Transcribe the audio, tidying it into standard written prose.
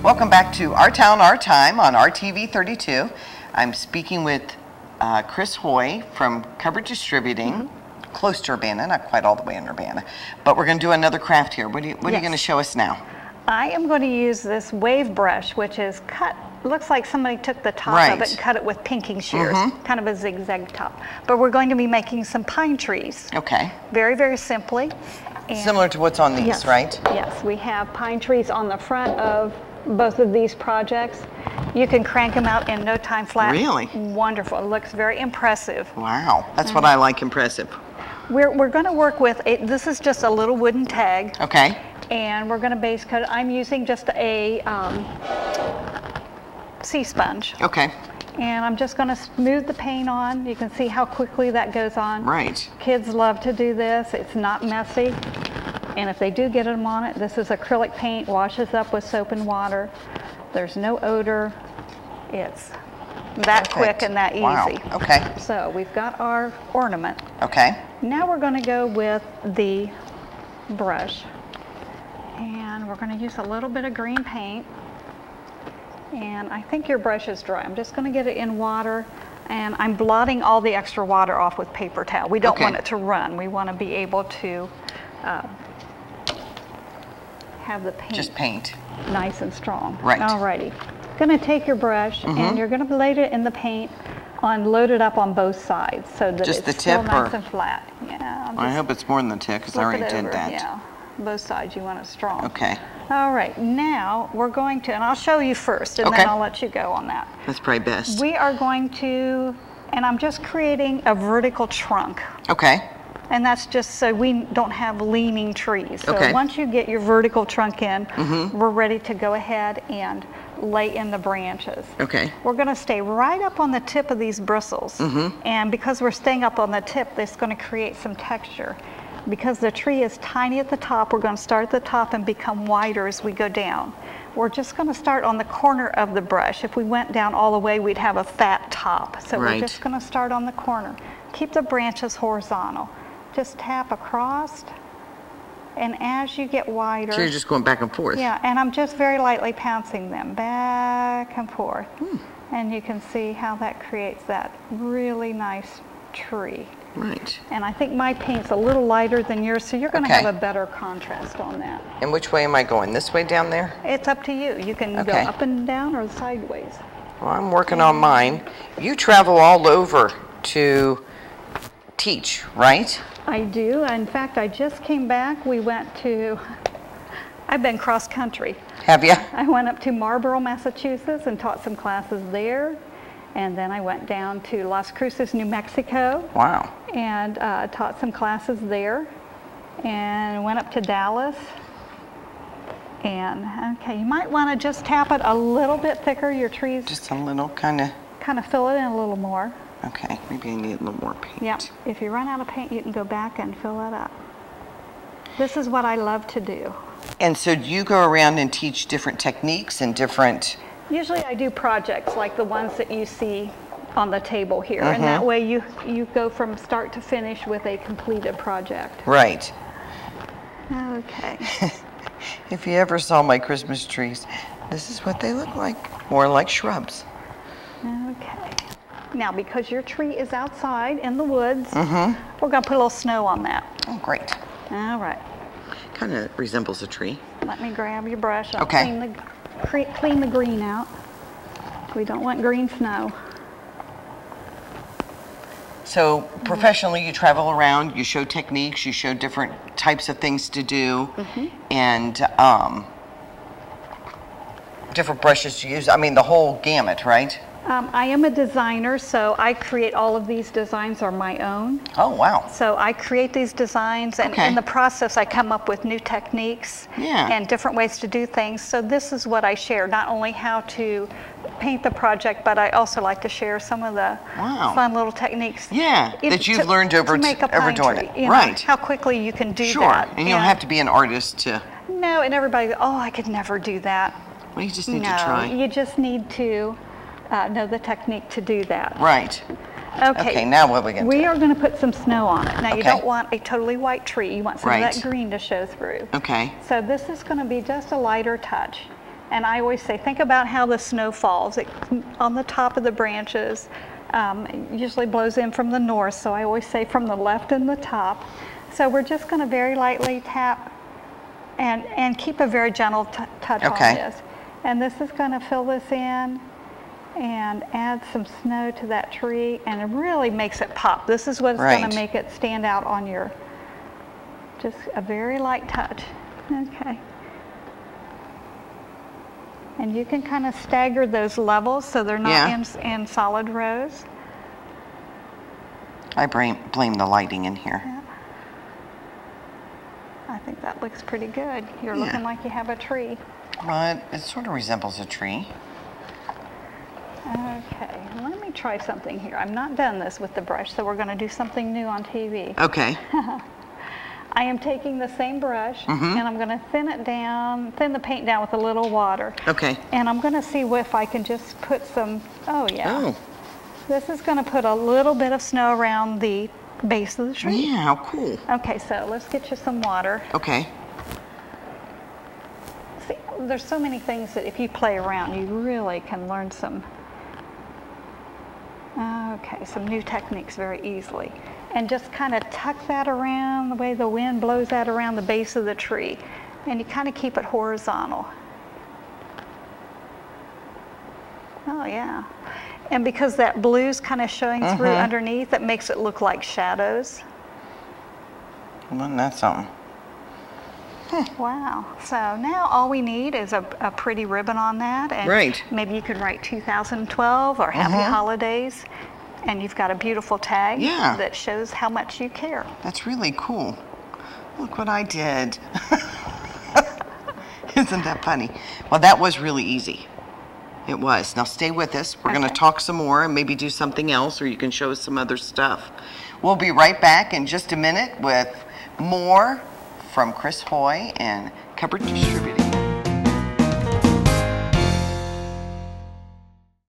Welcome back to Our Town, Our Time on RTV 32. I'm speaking with Chris Hoy from Coverage Distributing, close to Urbana, not quite all the way in Urbana. But we're going to do another craft here. What are you going to show us now? I am going to use this wave brush, which is cut. Looks like somebody took the top of it and cut it with pinking shears, kind of a zigzag top. But we're going to be making some pine trees. Okay. Very, very simply. And similar to what's on these, right? Yes, we have pine trees on the front of both of these projects. You can crank them out in no time flat. Really? Wonderful. It looks very impressive. Wow. That's what I like, impressive. We're going to work with, this is just a little wooden tag. Okay. And we're going to base coat it. I'm using just a sea sponge. Okay. And I'm just going to smooth the paint on. You can see how quickly that goes on. Right. Kids love to do this. It's not messy. And if they do get them on it, this is acrylic paint, washes up with soap and water. There's no odor. It's that quick and that easy. Wow. Okay. So we've got our ornament. Okay. Now we're going to go with the brush. And we're going to use a little bit of green paint. And I think your brush is dry. I'm just going to get it in water, and I'm blotting all the extra water off with paper towel. We don't want it to run. We want to be able to have the paint. Just paint. Nice and strong. Right. Alrighty. Going to take your brush and you're going to lay it in the paint load it up on both sides so that just it's still nice and flat. Yeah. I hope it's more than the tip because I already did that. Yeah. Both sides, you want it strong. Okay. All right, now we're going to, and I'll show you first, and then I'll let you go on that. That's probably best. We are going to, and I'm just creating a vertical trunk. Okay. And that's just so we don't have leaning trees. So once you get your vertical trunk in, we're ready to go ahead and lay in the branches. Okay. We're going to stay right up on the tip of these bristles. And because we're staying up on the tip, that's going to create some texture. Because the tree is tiny at the top, we're going to start at the top and become wider as we go down. We're just going to start on the corner of the brush. If we went down all the way, we'd have a fat top. So we're just going to start on the corner. Keep the branches horizontal. Just tap across, and as you get wider... So you're just going back and forth? Yeah, and I'm just very lightly pouncing them back and forth. And you can see how that creates that really nice tree. Right. And I think my paint's a little lighter than yours, so you're going to have a better contrast on that. And which way am I going? This way down there? It's up to you. You can go up and down or sideways. Well, I'm working on mine. You travel all over to teach, right? I do. In fact, I just came back. We went to, I've been cross country. Have you? I went up to Marlborough, Massachusetts and taught some classes there. And then I went down to Las Cruces, New Mexico. Wow. And taught some classes there. And went up to Dallas. And, okay, you might want to just tap it a little bit thicker, your trees. Just a little, kind of. Kind of fill it in a little more. Okay, maybe I need a little more paint. Yep. If you run out of paint, you can go back and fill it up. This is what I love to do. And so you go around and teach different techniques and different... Usually I do projects like the ones that you see on the table here, and that way you go from start to finish with a completed project. Right. Okay. If you ever saw my Christmas trees, this is what they look like, more like shrubs. Okay. Now, because your tree is outside in the woods, we're going to put a little snow on that. Oh, great. All right. Kind of resembles a tree. Let me grab your brush. I'll clean the green out. We don't want green snow. So professionally, you travel around, you show techniques, you show different types of things to do, and different brushes to use. I mean, the whole gamut, right? I am a designer, so I create all of these designs are my own. Oh, wow. So I create these designs, and in the process, I come up with new techniques and different ways to do things. So this is what I share, not only how to paint the project, but I also like to share some of the fun little techniques. Yeah, that you've learned over doing it. You know, how quickly you can do that. And you don't have to be an artist to... No, and everybody goes, oh, I could never do that. Well, you just need to try. You just need to know the technique to do that. Right. Okay, now what are we going to do? We are going to put some snow on it. Now, you don't want a totally white tree. You want some of that green to show through. Okay. So this is going to be just a lighter touch. And I always say, think about how the snow falls. On the top of the branches, it usually blows in from the north, so I always say from the left and the top. So we're just going to very lightly tap and keep a very gentle touch on this. And this is going to fill this in and add some snow to that tree, and it really makes it pop. This is what's going to make it stand out on your, just a very light touch. Okay. And you can kind of stagger those levels so they're not in solid rows. I blame the lighting in here. Yeah. I think that looks pretty good. You're looking like you have a tree. Well, it sort of resembles a tree. Okay, let me try something here. I'm not done this with the brush, so we're going to do something new on TV. Okay. I am taking the same brush, and I'm going to thin the paint down with a little water. Okay. And I'm going to see if I can just put some, this is going to put a little bit of snow around the base of the tree. Yeah, how cool. Okay, so let's get you some water. Okay. See, there's so many things that if you play around, you really can learn some new techniques very easily. And just kind of tuck that around the way the wind blows that around the base of the tree. And you kind of keep it horizontal. Oh yeah. And because that blue's kind of showing through underneath, that makes it look like shadows. Well, that's something. Wow. So now all we need is a pretty ribbon on that. And maybe you could write 2012 or Happy Holidays. And you've got a beautiful tag that shows how much you care. That's really cool. Look what I did. Isn't that funny? Well, that was really easy. It was. Now stay with us. We're going to talk some more and maybe do something else, or you can show us some other stuff. We'll be right back in just a minute with more from Chris Hoy and Cupboard Distributing.